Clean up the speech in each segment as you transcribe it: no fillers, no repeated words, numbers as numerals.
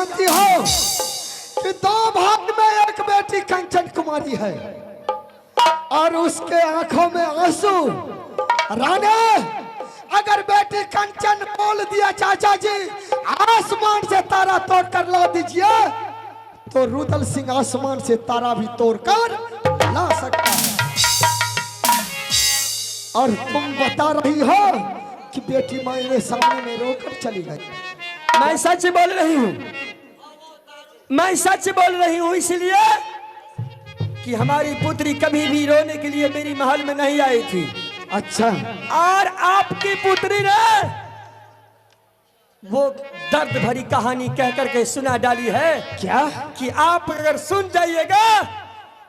जानती हो कि 2 भाग में एक बेटी कंचन कुमारी है और उसके आंखों में आंसू। राणे, अगर बेटी कंचन बोल दिया चाचा जी आसमान से तारा तोड़ कर ला दीजिए, तो रुदल सिंह आसमान से तारा भी तोड़कर ला सकता है। और तुम बता रही हो कि बेटी मेरे सामने में रोकर चली गई। मैं सच बोल रही हूँ, मैं सच बोल रही हूँ, इसलिए कि हमारी पुत्री कभी भी रोने के लिए मेरी महल में नहीं आई थी। अच्छा, और आपकी पुत्री ने वो दर्द भरी कहानी कह करके सुना डाली है क्या कि आप अगर सुन जाइएगा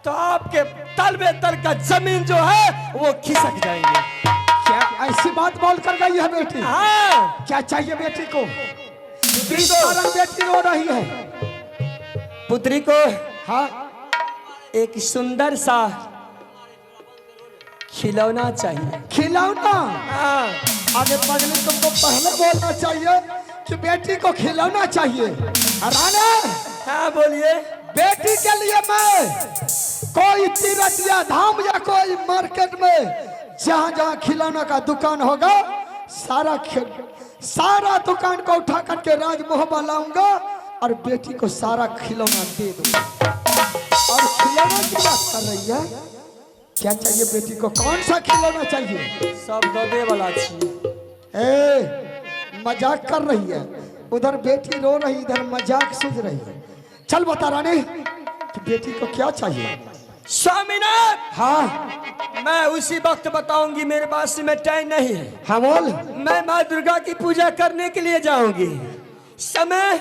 तो आपके तलबे तल का जमीन जो है वो खिसक जाएंगे। क्या ऐसी बात बोल कर गई है बेटी? हाँ, क्या चाहिए बेटी को? पुत्री को, कारण बेटी रो रही है। पुत्री को हाँ, एक सुंदर सा खिलौना चाहिए। खिलौना? हाँ, आगे पगली तुमको पहले बोलना चाहिए कि बेटी को खिलौना चाहिए। राणे, हाँ बोलिए। बेटी के लिए मैं कोई तीरथ या धाम या कोई मार्केट में जहाँ जहाँ खिलौना का दुकान होगा सारा दुकान को उठा करके राजमहल लाऊंगा और बेटी को सारा खिलौना दे दूंगा। और खिलौना की बात कर रही है, क्या चाहिए बेटी को? कौन सा खिलौना चाहिए? सब दबे वाला चाहिए। ए, मजाक कर रही है, उधर बेटी रो रही, इधर मजाक सूझ रही है। चल बता रानी कि बेटी को क्या चाहिए। स्वामीनाथ, हाँ, मैं उसी वक्त बताऊंगी, मेरे पास में टाइम नहीं है। हाँ बोल। मैं माँ दुर्गा की पूजा करने के लिए जाऊंगी, समय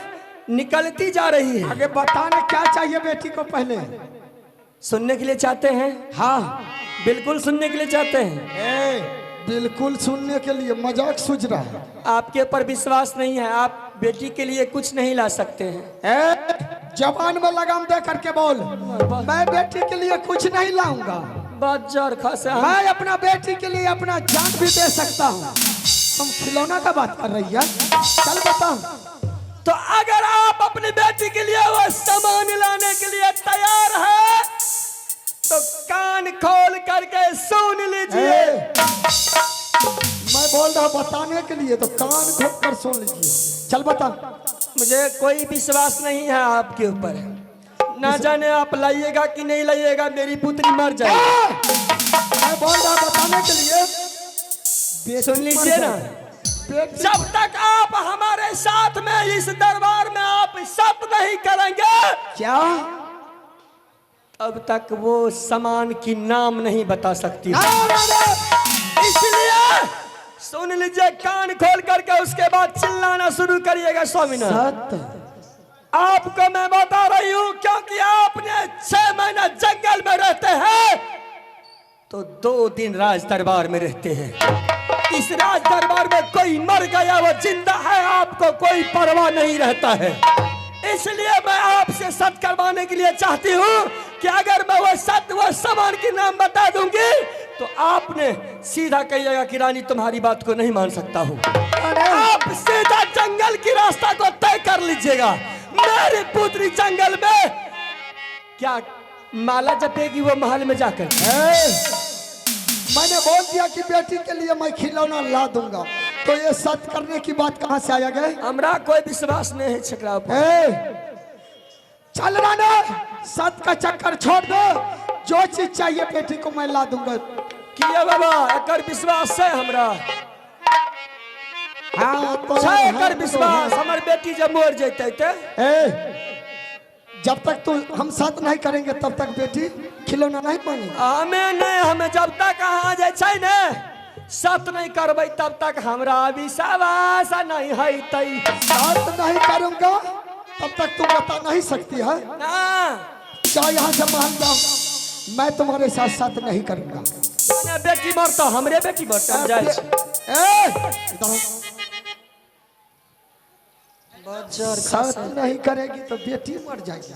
निकलती जा रही है। आगे बताने क्या चाहिए बेटी को पहले। सुनने के लिए चाहते हैं? हाँ, बिल्कुल सुनने के लिए चाहते हैं। बिल्कुल सुनने के लिए। मजाक सूझ रहा है। आपके ऊपर विश्वास नहीं है, आप बेटी के लिए कुछ नहीं ला सकते हैं। जबान में लगाम दे करके बोल। मैं बेटी के लिए कुछ नहीं लाऊंगा। बाजार खासा मैं अपना बेटी के लिए अपना जान भी दे सकता हूँ। तुम खिलौना का बात कर रही है? चल बता। तो अगर आप अपनी बेटी के लिए वो सामान लाने के लिए तैयार है तो कान खोल करके सुन लीजिए। मैं बोल रहा बताने के लिए, तो कान खोल कर सुन लीजिए। चल बता। मुझे कोई विश्वास नहीं है आपके ऊपर, ना जाने आप लाइएगा कि नहीं लाइएगा, मेरी पुत्री मर जाएगी। मैं बोल रहा बताने के लिए, सुन लीजिए ना, जब तक आप हमारे साथ में इस दरबार में आप सब नहीं करेंगे क्या, तब तक वो सामान की नाम नहीं बता सकती। इसलिए सुन लीजिए, कान खोल करके उसके बाद चिल्लाना शुरू करिएगा। स्वामीनाथ, आपको मैं बता रही हूँ, क्योंकि आपने 6 महीना जंगल में रहते हैं तो 2 दिन राज दरबार में रहते हैं। इस राज दरबार में कोई मर गया वो जिंदा है, आपको कोई परवाह नहीं रहता है। इसलिए मैं आपसे सत्य करवाने के लिए चाहती हूँ कि अगर मैं वो सत्य वो सामान के नाम बता दूंगी तो आपने सीधा कहिएगा कि रानी तुम्हारी बात को नहीं मान सकता हूँ। आप सीधा जंगल की रास्ता को तय कर लीजिएगा। मेरी पुत्री जंगल में क्या माला जपेगी वो महल में जाकर। मैंने बोल दिया कि बेटी के लिए मैं खिलौना ला दूंगा, तो ये सत्य करने की बात कहाँ से आया गए? हमरा कोई विश्वास नहीं है छकरा पर। चल राना, सत्य का चक्कर छोड़ दो। जो चीज चाहिए बेटी को मैं ला दूंगा। किया बाबा, एकर विश्वास है हमरा। हाँ तो एकर विश्वास, हमार बेटी जब मर जैते जब तक तो हम साथ नहीं करेंगे तब तक बेटी खिलौना नहीं पाएंगे। हमें नहीं, हमें जब तक कहाँ जाए ना सत नहीं करबै तब तक हमरा विश्वास नहीं है। साथ नहीं करूंगा तब तक तुम बता नहीं सकती है ना। क्या यहाँ से मान जाओ, मैं तुम्हारे साथ साथ नहीं करूंगा। बेटी मरता, हमरे बेटी मरता। साथ नहीं करेगी तो बेटी मर जाएगी।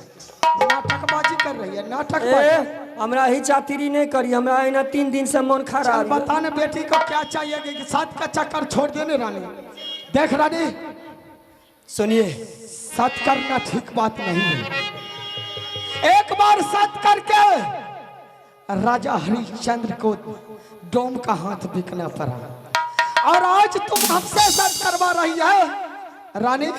नाटकबाजी कर रही है, नाटकबाजी। हमरा ही चातिरी नहीं करी, हमरा ना 3 दिन से मन खराब। बता ना बेटी को क्या चाहिए कि साथ का चक्कर छोड़ देने रानी। देख रानी, सुनिए, सत करना ठीक बात नहीं है। एक बार सत करके राजा हरिश्चंद्र को डोम का हाथ बिकना पड़ा और आज तुम हमसे सत करवा रही है। रानी,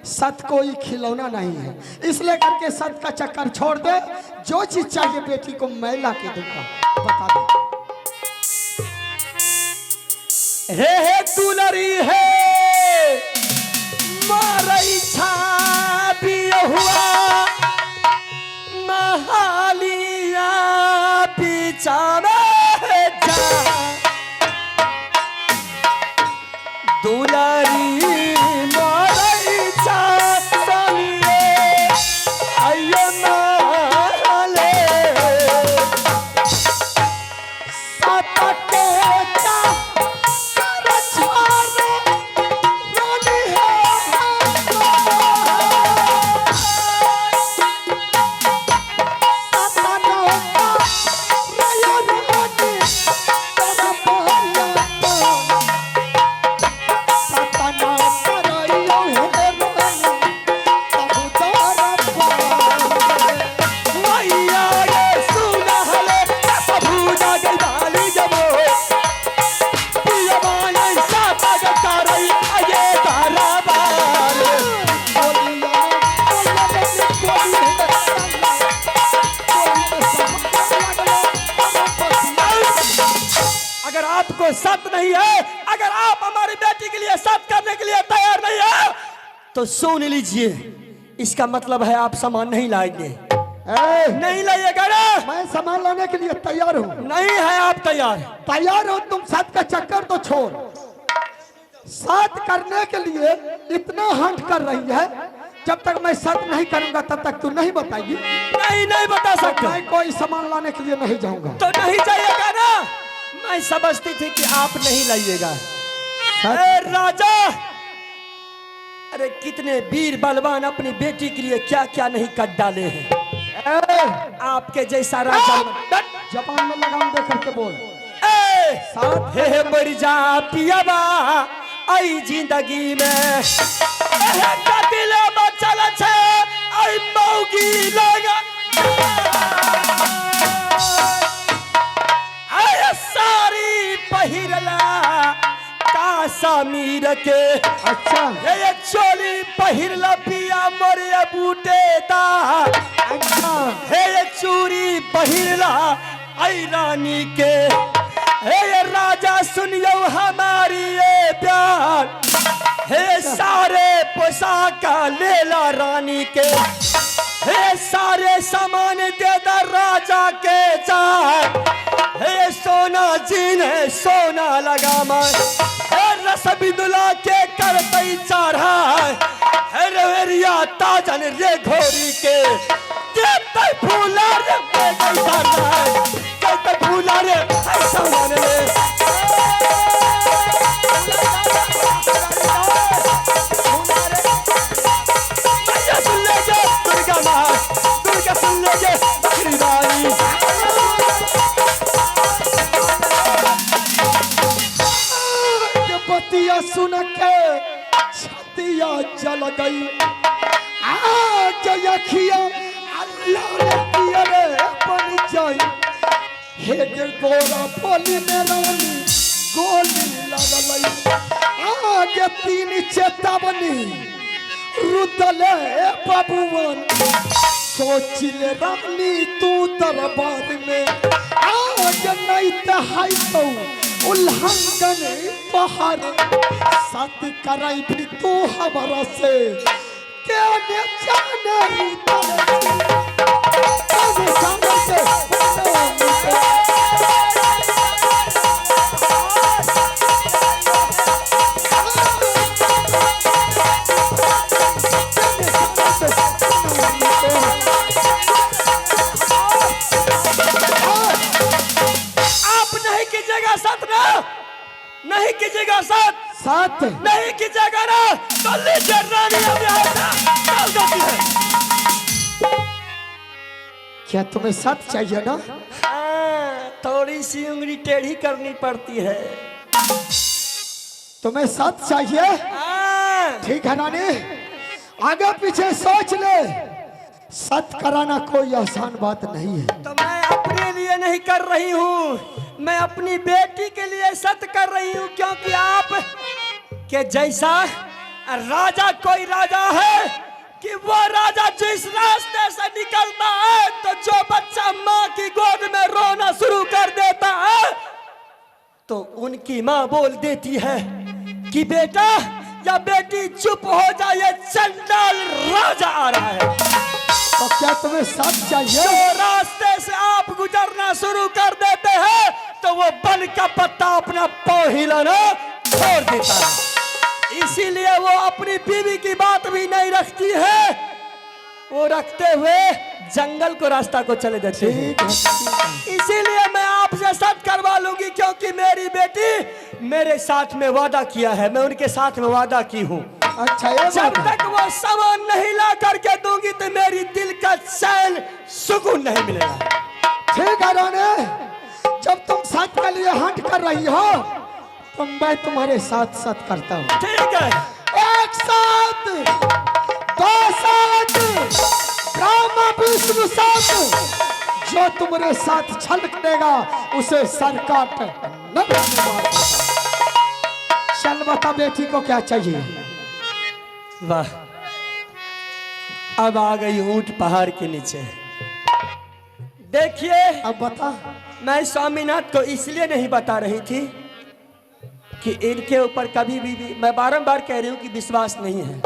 सत कोई खिलौना नहीं है, इसलिए करके सत का चक्कर छोड़ दे। जो चीज चाहिए बेटी को मैं ला के दूंगा, बता दे। हे दुलरी है मारई छापी हुआ महालिया पीछा में जा दुलरी मारई छापिए आयो नाले सतके आपको सत नहीं है, अगर आप हमारी बेटी के लिए सत करने के लिए तैयार नहीं है तो सुन लीजिए, इसका मतलब है आप सामान नहीं लाएंगे। नहीं लाइएगा ना? मैं सामान लाने के लिए तैयार हूँ। नहीं है आप तैयार? तैयार हो तुम। सत का चक्कर तो छोड़, सत करने के लिए इतना हंट कर रही है। जब तक मैं सत नहीं करूंगा तब तक तू नहीं बताएगी। नहीं बता सकता। मैं कोई सामान लाने के लिए नहीं जाऊंगा। तो नहीं जाइएगा ना? मैं समझती थी कि आप नहीं लाइएगा। राजा, अरे कितने वीर बलवान अपनी बेटी के लिए क्या क्या नहीं कर डाले हैं। आपके जैसा राजा जबान में लगाम दे करके बोल। हे मर जा पियाबा आई जिंदगी में दिल चल आई मौगी लगा सारी पहिरला का समीर के। अच्छा, ये चोली पहिरला पिया मोरे बूटे दा। अच्छा, हे चूड़ी पहिरला आई रानी के। हे राजा सुनियो हमारी ये प्यार, हे सारे पोशाक लेला रानी के। हे सारे सामान दे दा राजा के चार। हे सोना जी ने सोना लगा मैं, हे रस बिदुला के करतई चढ़ा। हे रेरिया ताजन रे घोरी के देते फूला रे देते फूला रे सामान रे। भैया सुन लीजिए दुर्गा माँ, दुर्गा सुन लीजिए बकरी रानी। बतिया सुन के छतिया जल गई। आज अखिया अल्लाह ने पिया रे बन जाई। हे गे गोरा बोली में रानी गोली लगल। आगे तीन चेतावनी रुदले बाबूवन। सोचिले रानी तू दरबार में आज नहीं तहाई तो उल्लंघन पहाड़ सत कराई भी तू हमारा से क्या जाने नहीं कीजिएगा साथ साथ नहीं कीजिएगा ना तो लीजिए रानी चल जाती है। क्या तुम्हें साथ चाहिए ना? थोड़ी सी उंगली टेढ़ी करनी पड़ती है। तुम्हें साथ चाहिए? ठीक है रानी, आगे पीछे सोच ले। सत्य कराना कोई आसान बात नहीं है। तो मैं अपने लिए नहीं कर रही हूँ, मैं अपनी बेटी के लिए सत्य कर रही हूँ, क्योंकि आप के जैसा राजा कोई राजा है कि वो राजा जिस रास्ते से निकलता है तो जो बच्चा माँ की गोद में रोना शुरू कर देता है तो उनकी माँ बोल देती है कि बेटा या बेटी चुप हो जाए, चंडाल राजा आ रहा है। तो क्या तुम्हें सत्य चाहिए? जो रास्ते से आप गुजरना शुरू कर देते हैं तो वो बन का पत्ता अपना पाँव हिलाना छोड़ देता है। इसीलिए वो अपनी बीवी की बात भी नहीं रखती है, वो रखते हुए जंगल को रास्ता को चले जाते हैं। इसीलिए मैं आपसे सत्य करवा लूंगी, क्योंकि मेरी बेटी मेरे साथ में वादा किया है, मैं उनके साथ में वादा की हूँ। अच्छा, ये जब तक वो सामान नहीं ला करके दूंगी तो मेरी दिल का चैन सुकून नहीं मिलेगा। ठीक है रानी, जब तुम सत्य के लिए हट कर रही हो तो मैं तुम्हारे साथ सत्य करता हूँ। ठीक है, एक साथ, दो साथ, ब्रह्मा विष्णु साथ। जो तुम्हारे साथ छल करेगा उसे सर काट न मार। चल बता बेटी को क्या चाहिए? वाह, अब आ गई ऊंट पहाड़ के नीचे। देखिए, अब बता। मैं स्वामीनाथ को इसलिए नहीं बता रही थी कि इनके ऊपर कभी भी मैं बारंबार कह रही हूँ कि विश्वास नहीं है,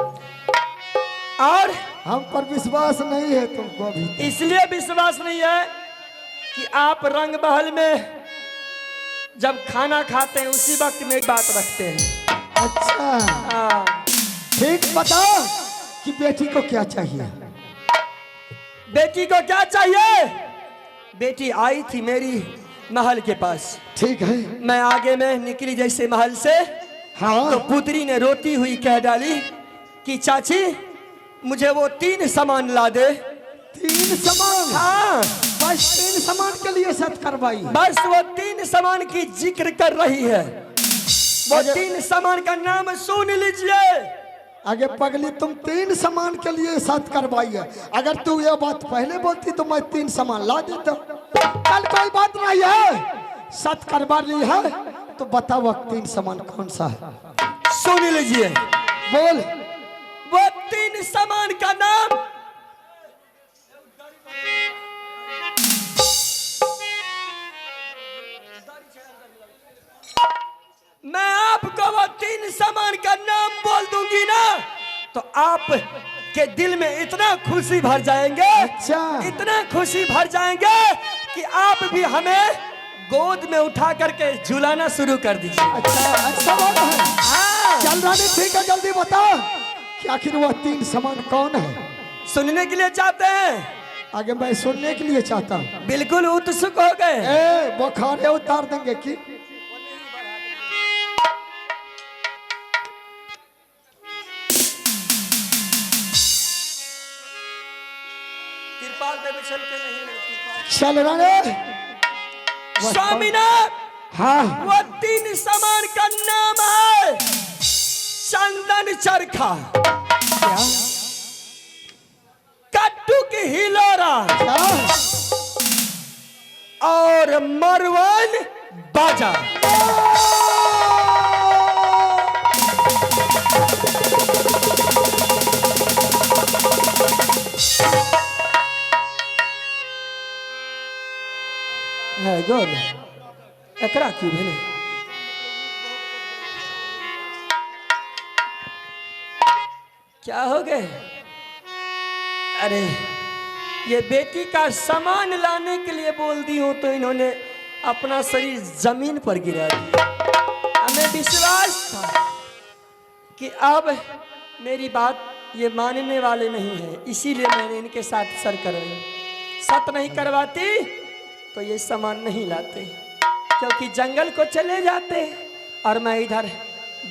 और हम पर विश्वास नहीं है तुमको अभी। इसलिए विश्वास नहीं है कि आप रंग महल में जब खाना खाते हैं उसी वक्त में एक बात रखते हैं। अच्छा, ठीक, बता कि बेटी को क्या चाहिए? बेटी को क्या चाहिए? बेटी आई थी मेरी महल के पास। ठीक है। मैं आगे में निकली जैसे महल से, हाँ। तो पुत्री ने रोती हुई कह डाली कि चाची मुझे वो 3 सामान ला दे। 3 सामान? हाँ, बस 3 सामान के लिए सत्य करवाई? बस वो 3 सामान की जिक्र कर रही है। वो 3 सामान का नाम सुन लीजिए। आगे पगली, तुम 3 सामान के लिए सत्य करवाई है। अगर तू ये बात पहले बोलती तो मैं 3 सामान ला देता। कल कोई बात नहीं है, सत्य करवा ली है तो बताओ 3 सामान कौन सा है? सुन लीजिए। बोल। वो 3 सामान का नाम मैं आपको वो 3 सामान का नाम बोल दूंगी ना तो आप के दिल में इतना खुशी भर जाएंगे। अच्छा। इतना खुशी भर जाएंगे कि आप भी हमें गोद में उठा करके झुलाना शुरू कर दीजिए। अच्छा, अच्छा बात है। हाँ। चल रानी, ठीक है, जल्दी बता कि आखिर वह 3 सामान कौन है? सुनने के लिए चाहते हैं? आगे मैं सुनने के लिए चाहता हूँ। बिल्कुल उत्सुक हो गए। ए, बुखारे उतार देंगे की? तिरपाल पे भी चलते नहीं है। चल रानी। स्वामीनाथ, हाँ। वो 3 सामान का नाम है चंदन चरखा, क्या? कट्टू की हिलोरा क्या? और मरवन बाजा। है गोल एकरा क्यों भेले? क्या हो गए? अरे ये बेटी का सामान लाने के लिए बोल दी हूं तो इन्होंने अपना शरीर जमीन पर गिरा दिया। हमें विश्वास था कि अब मेरी बात ये मानने वाले नहीं है, इसीलिए मैंने इनके साथ सर करवाई। सत नहीं करवाती तो ये सामान नहीं लाते, क्योंकि जंगल को चले जाते और मैं इधर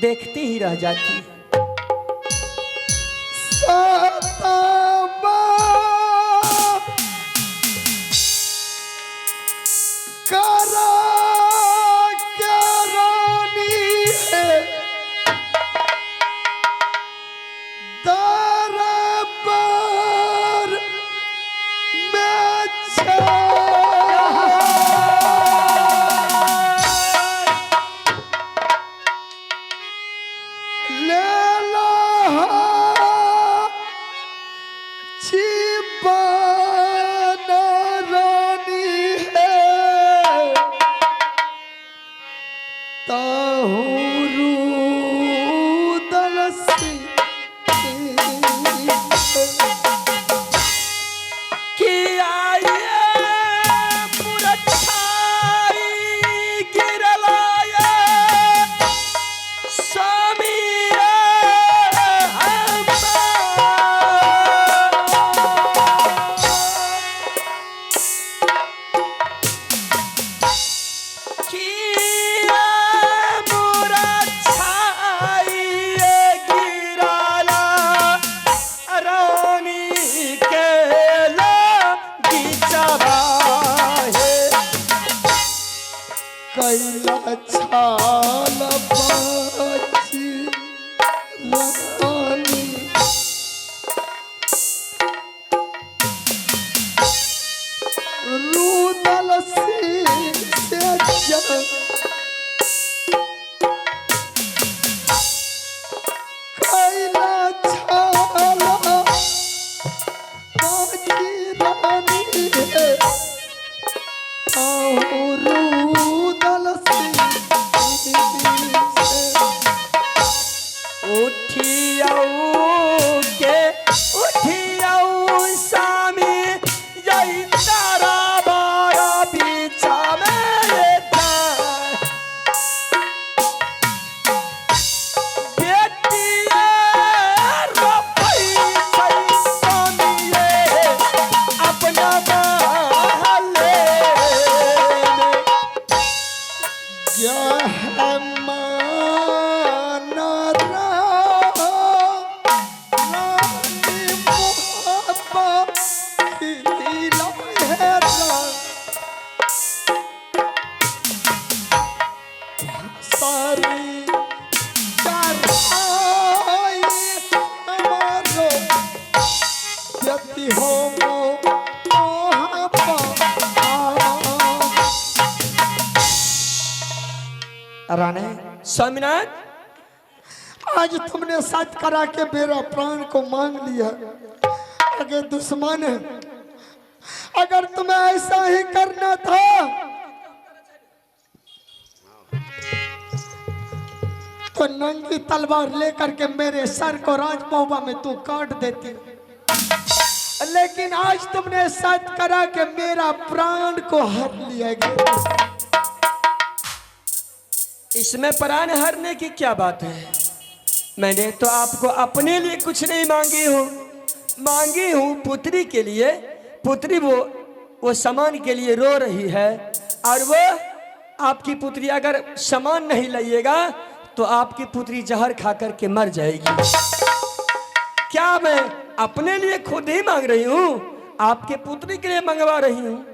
देखती ही रह जाती। दारा देती हो राणे। स्वामीनाथ, आज तुमने सच करा के मेरा प्राण को मांग लिया। अगर दुश्मन है, अगर तुम्हें ऐसा ही करना था तो नंगी तलवार लेकर के मेरे सर को राजमहुआ में तू काट देती। लेकिन आज तुमने सच करा के मेरा प्राण को हर लिया गया। इसमें प्राण हरने की क्या बात है? मैंने तो आपको अपने लिए कुछ नहीं मांगी हूँ, मांगी हूँ पुत्री के लिए। पुत्री वो सामान के लिए रो रही है, और वो आपकी पुत्री अगर सामान नहीं लाइएगा तो आपकी पुत्री जहर खा करके मर जाएगी। क्या मैं अपने लिए खुद ही मांग रही हूँ? आपके पुत्री के लिए मंगवा रही हूँ।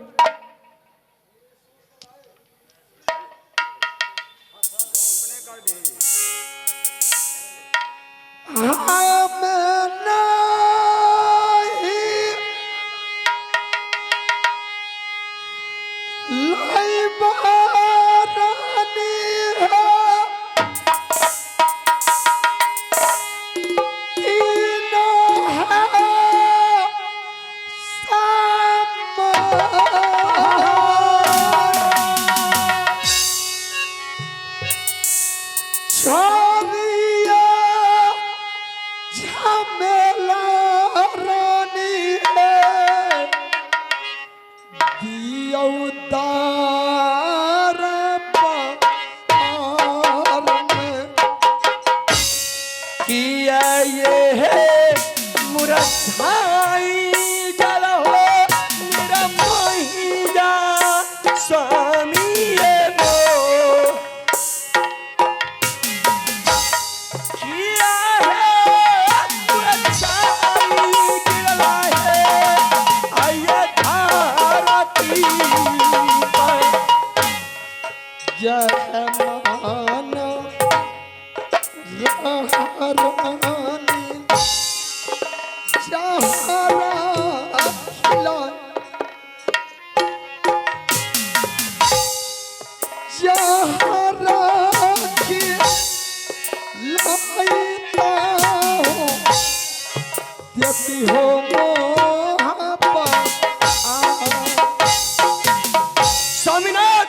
स्वामीनाथ,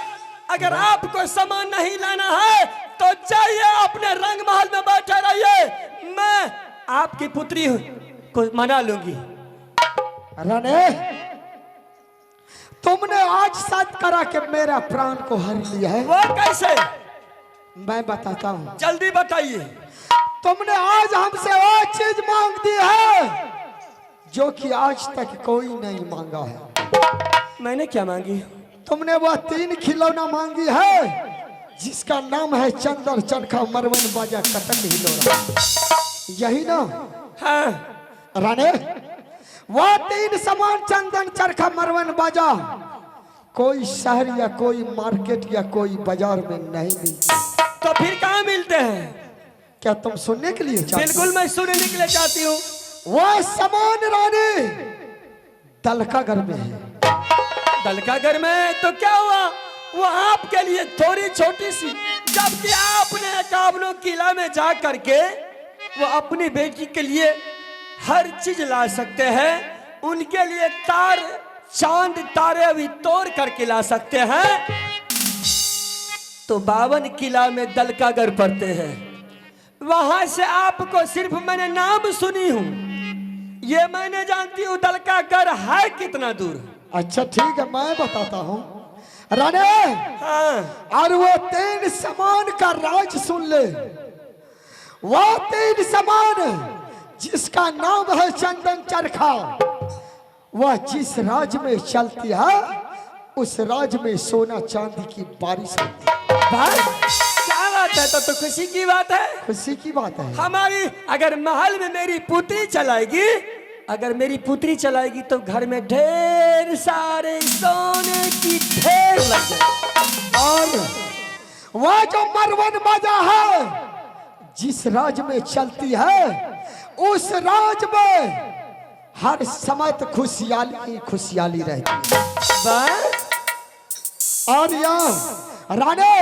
अगर आपको सामान नहीं लाना है तो जाइए अपने रंग महल में बैठे रहिए, मैं आपकी पुत्री को मना लूंगी। राणे, तुमने आज सच करा के मेरा प्राण को हर लिया है। वो कैसे? मैं बताता हूँ। जल्दी बताइए। तुमने आज हमसे वो चीज मांग दी है जो कि आज तक कोई नहीं मांगा है। मैंने क्या मांगी? तुमने वह 3 खिलौना मांगी है जिसका नाम है चंदर चरखा मरवन बाजा कटन हिलोरा। यही ना? हाँ राणे, वह 3 सामान चंदन चरखा मरवन बाजा कोई शहर या कोई मार्केट या कोई बाजार में नहीं मिलती। तो फिर कहाँ मिलते हैं? क्या तुम सुनने के लिए चाहती? बिल्कुल, मैं सुनने के लिए चाहती हूँ। वह सामान रानी दलकागढ़ में है। दलकागढ़ में? तो क्या हुआ, वो आपके लिए थोड़ी छोटी सी, जबकि आपने काबलो किला में जा करके वो अपनी बेटी के लिए हर चीज ला सकते हैं। उनके लिए तार चांद तारे भी तोड़ करके ला सकते हैं। तो 52 किला में दलकागढ़ पड़ते हैं, वहां से आपको सिर्फ मैंने नाम सुनी हूं, ये मैंने जानती हूँ दलकागढ़ है कितना दूर। अच्छा ठीक है, मैं बताता हूँ राणे। हाँ। और वो 3 सामान का राज सुन ले। वो 3 सामान जिसका नाम है चंदन चरखा, वह जिस राज में चलती है उस राज में सोना चांदी की बारिश होती है। क्या बात है? तो खुशी की बात है। खुशी की बात है। हमारी अगर महल में मेरी पुत्री चलाएगी, अगर मेरी पुत्री चलाएगी तो घर में ढेर सारे सोने की ढेर लग जाए। और वह जो मरवन बाजा है जिस राज में चलती है उस राज में हर समय तो खुशहाली ही खुशहाली रहती है। और यहाँ राणे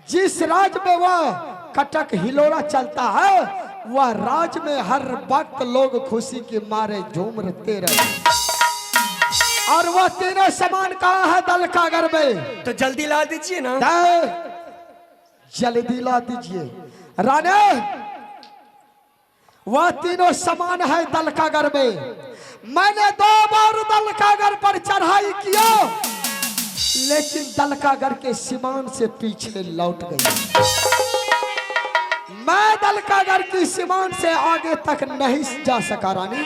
जिस राज में वह कटक हिलोरा चलता है, वह राज में हर वक्त लोग खुशी के मारे झूमते रहे। और वह तीनों समान कहा है दल का घर में, तो जल्दी ला दीजिए ना। जल्दी ला दीजिए राणे। वह तीनों समान है दल का घर में। मैंने 2 बार दल का घर पर चढ़ाई किया, लेकिन दल का घर के सीमान से पीछे लौट गई। मैं दल का घर की सीमान से आगे तक नहीं जा सका रानी।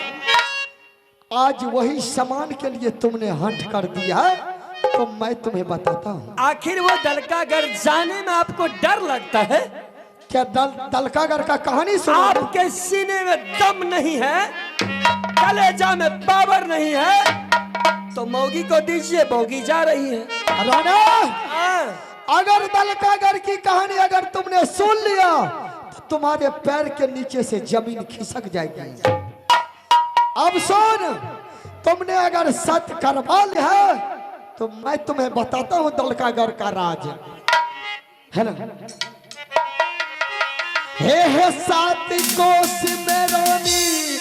आज वही सामान के लिए तुमने हंट कर दिया है, तो मैं तुम्हें बताता हूँ। आखिर वो दलकागढ़ जाने में आपको डर लगता है क्या? दलकागढ़ का कहानी सुनो। आपके सीने में दम नहीं है, कलेजा में पावर नहीं है, तो मौगी को दीजिए, मौगी जा रही है। राणा, अगर दलकागढ़ की कहानी अगर तुमने सुन लिया तो तुम्हारे पैर के नीचे से जमीन खिसक जाएगी। अब सुन, तुमने अगर सत्य करवा लिया तो मैं तुम्हें बताता हूं दलकागढ़ का राज है ना। हे सात कोस में रानी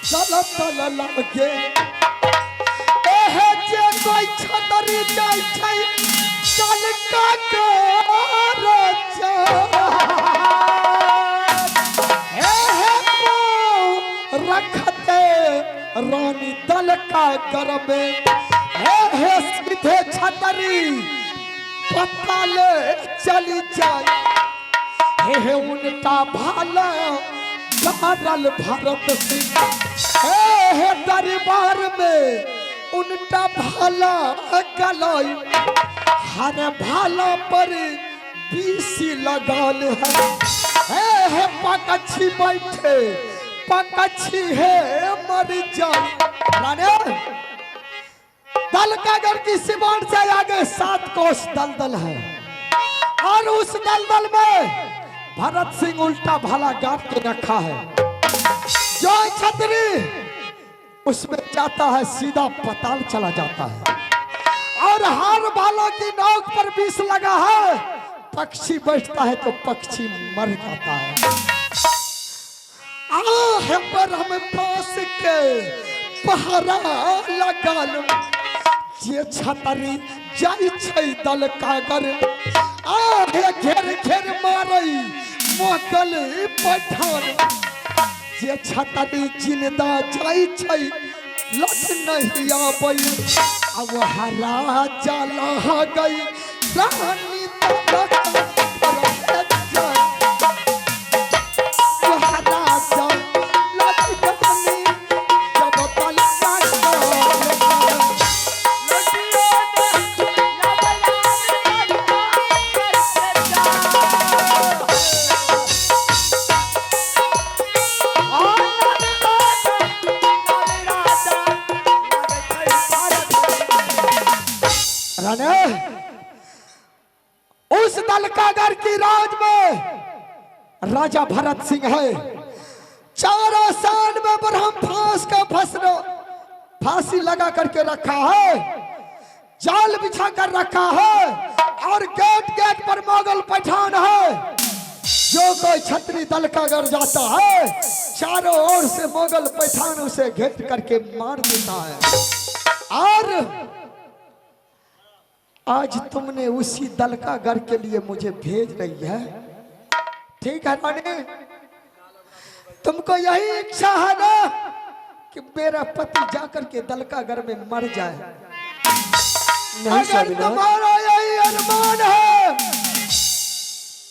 चल चल लगे, जे कोई छतरी जाय छै दलकागढ़ रखते रानी दलकागढ़ में। हे सीधे छतरी पत्ता ले चली जाए, हे उल्टा भाला गारल भरत सिंह। हे दरबार में उल्टा भाला गलाई, हर भाला पर 20 लगाल है। हे पकछी बैठे, पकछी है मर जाए। राणे, दलकागढ़ की सीमान से आगे 7 कोस दलदल है, और उस दलदल में भरत सिंह उल्टा भाला गाड़ के रखा है। जो छतरी उसमें जाता है सीधा पताल चला जाता है, और हर भालों की नोक पर 20 लगा है। पक्षी बैठता है तो पक्षी मर जाता है। पर हम पास के पहरा लगा लो, जे छतरी जाई छै दलकागढ़, घेर घेर मारई मोगल पठान। जे छतरी जिंदा जाई छै लट नहीं आबै, अब हरा जाला गई रानी दलकागढ़। उस दलकागढ़ की राज में राजा भरत सिंह है। चारों सान में ब्रह्म फांस का फांसी लगा करके रखा है, जाल बिछा कर रखा है, और गेट गेट पर मोगल पठान है। जो कोई छतरी दलकागढ़ जाता है, चारों ओर से मोगल पठान उसे घेर करके मार देता है। और आज तुमने उसी दलकागढ़ के लिए मुझे भेज रही है, ठीक है रानी? तुमको यही इच्छा है ना कि मेरा पति जाकर के दलकागढ़ में मर जाए? अगर तुम्हारा यही अरमान है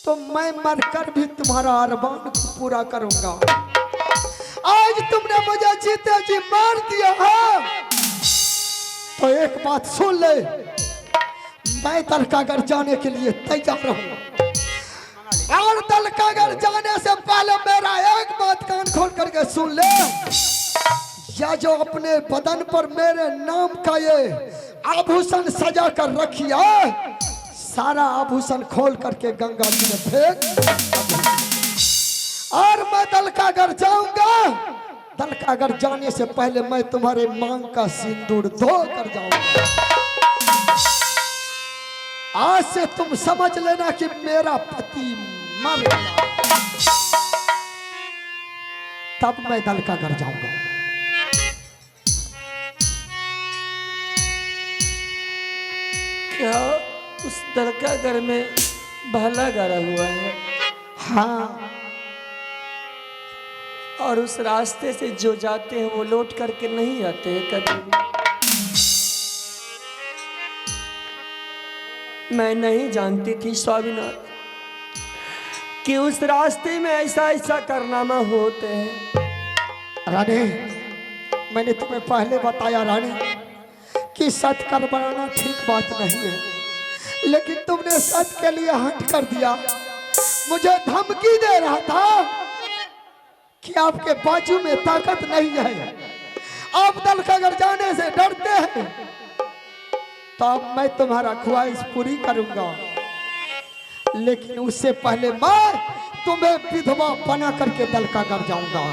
तो मैं मरकर भी तुम्हारा अरमान को पूरा करूंगा। आज तुमने मुझे जीते जी मार दिया है, तो एक बात सुन ले, मैं दलकागढ़ जाने के लिए तैयार हूं, और दलकागढ़ जाने से पहले मेरा एक बात कान खोल करके सुन ले। या जो अपने बदन पर मेरे नाम का ये आभूषण सजा कर रखिया, सारा आभूषण खोल करके गंगा जी में फेंक, और मैं दलकागढ़ जाऊंगा दल का अगर जाने से पहले मैं तुम्हारे मांग का सिंदूर धो कर जाऊंगा। आज से तुम समझ लेना कि मेरा पति मर गया, तब मैं दल का घर जाऊंगा। क्या उस दरका घर में भाला गाड़ा हुआ है? हाँ, और उस रास्ते से जो जाते हैं वो लौट करके नहीं आते हैं कभी भी। मैं नहीं जानती थी स्वामीनाथ कि उस रास्ते में ऐसा ऐसा कारनामा होते हैं। रानी, मैंने तुम्हें पहले बताया रानी कि सत्य कर बनाना ठीक बात नहीं है, लेकिन तुमने सत्य के लिए हट कर दिया। मुझे धमकी दे रहा था कि आपके बाजू में ताकत नहीं है, आप दल का अगर जाने से डरते हैं, तो अब मैं तुम्हारा ख्वाहिश पूरी करूंगा, लेकिन उससे पहले मैं तुम्हें विधवा बना करके दल का घर जाऊंगा।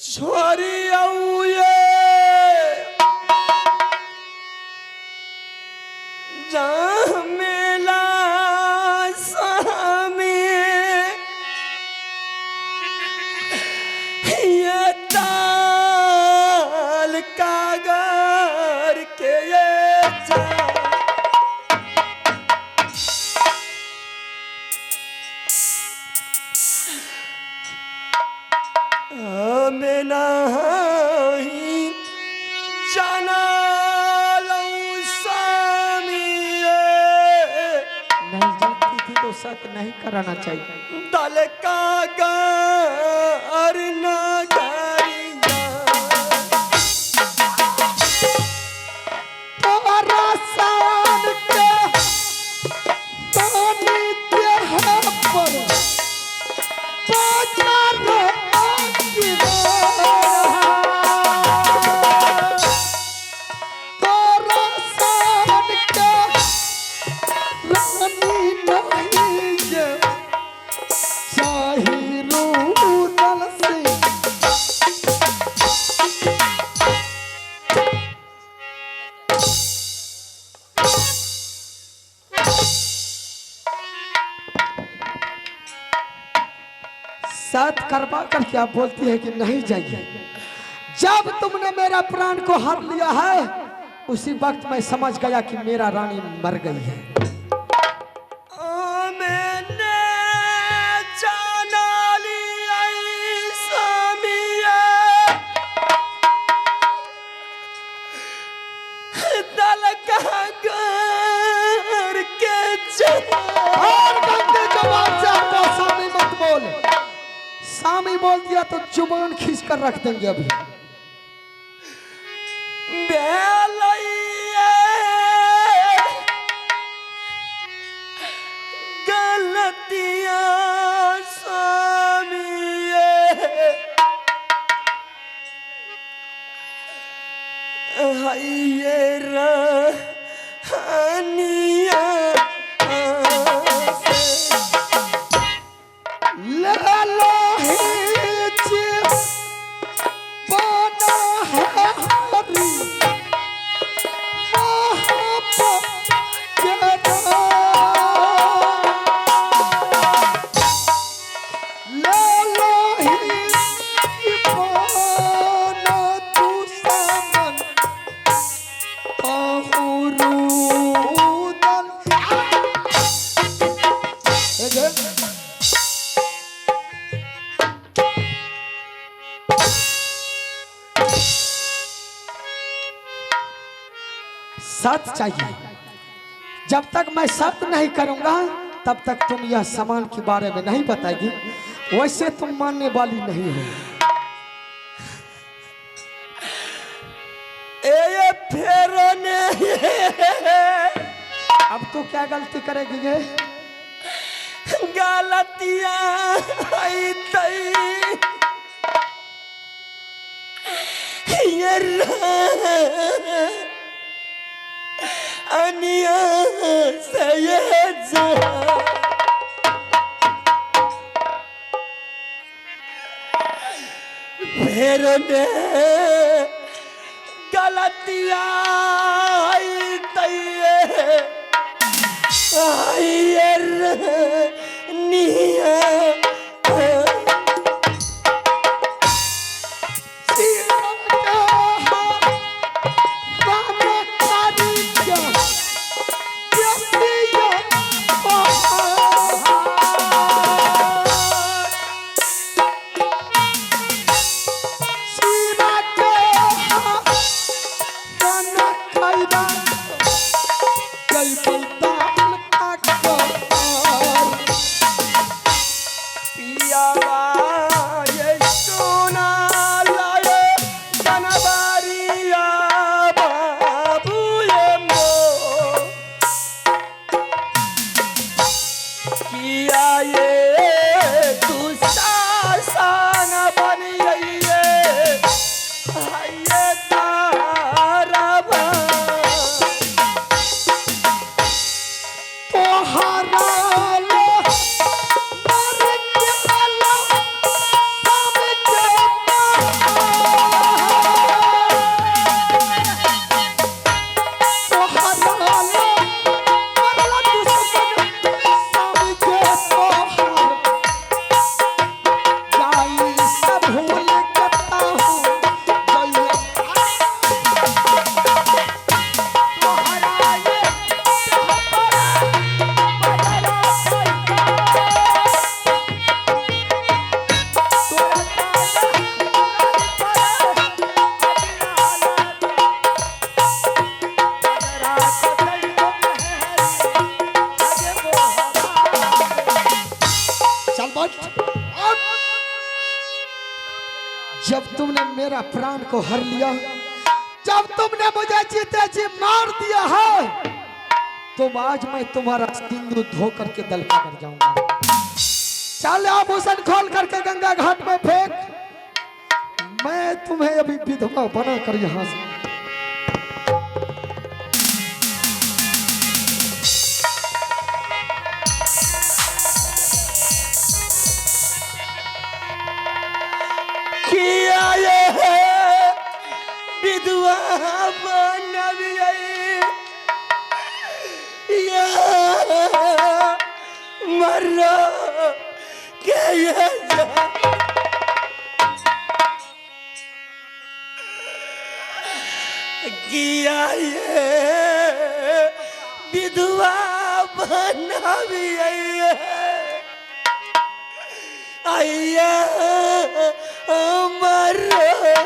छोरी आऊए जहाँ मेला स्वामी ये ताल कागर के ये जा मैं नहीं जाना लऊं स्वामी। नहीं जानती थी तो सत्य नहीं कराना चाहिए। दल का घर ना गरिया तुम्हारा सान के पानी के पर बाजार की तोरा सान के रानी नहीं जे शाही रूदल से। साथ करवा कर क्या बोलती है कि नहीं जाइए। जब तुमने मेरा प्राण को हर लिया है, उसी वक्त मैं समझ गया कि मेरा रानी मर गई है। मैंने जाना लिया स्वामी दल का घर के और गंदे जुबान से हमको सामी मत बोल। सामी बोल दिया तो जुबान खींच कर रख देंगे अभी। गलतियां स्वामी ये रहानिया सत्य चाहिए। जब तक मैं सत्य नहीं करूंगा तब तक तुम यह सामान के बारे में नहीं बताएगी। वैसे तुम मानने वाली नहीं हो। ये फेरो ने अब तो क्या गलती करेगी ये? गलतियां आई तई ये अनिया से ये जा फेरो ने गलतिया जब तुमने मेरा प्राण को हर लिया, जब तुमने मुझे जीते जी मार दिया है, तो आज मैं तुम्हारा सिंदूर धो करके दलका कर जाऊंगा। चल आभूषण खोल करके गंगा घाट में फेंक, मैं तुम्हें अभी विधवा बना कर यहां से विधवा मरो किया ये विधवा बनावी आइया मरो